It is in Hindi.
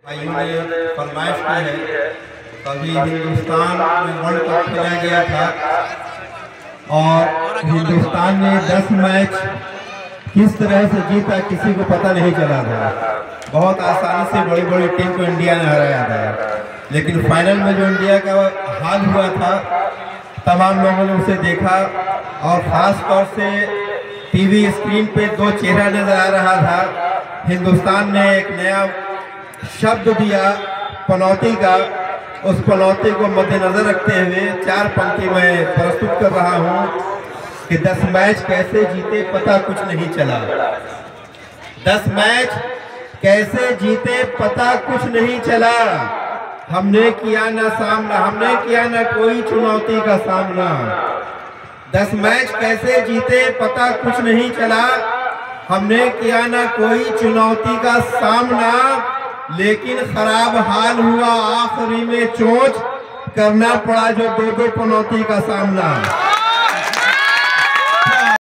भाइयों ने फरमाइश की है। कभी हिंदुस्तान में वर्ल्ड कप खेला गया था और हिंदुस्तान ने 10 मैच किस तरह से जीता किसी को पता नहीं चला था। बहुत आसानी से बड़ी बड़ी टीम को इंडिया ने हराया था, लेकिन फाइनल में जो इंडिया का हाल हुआ था तमाम लोगों ने उसे देखा और ख़ास तौर से टीवी स्क्रीन पे दो चेहरा नजर आ रहा था। हिंदुस्तान ने एक नया शब्द दिया पनौती का, उस पनौती को मद्देनजर रखते हुए 4 पंक्ति में प्रस्तुत कर रहा हूं कि 10 मैच कैसे जीते पता कुछ नहीं चला। 10 मैच कैसे जीते पता कुछ नहीं चला। हमने किया ना सामना, हमने किया ना कोई चुनौती का सामना। 10 मैच कैसे जीते पता कुछ नहीं चला। हमने किया ना कोई चुनौती का सामना, लेकिन खराब हाल हुआ आखिरी में चोट करना पड़ा जो 2-2 पनौती का सामना।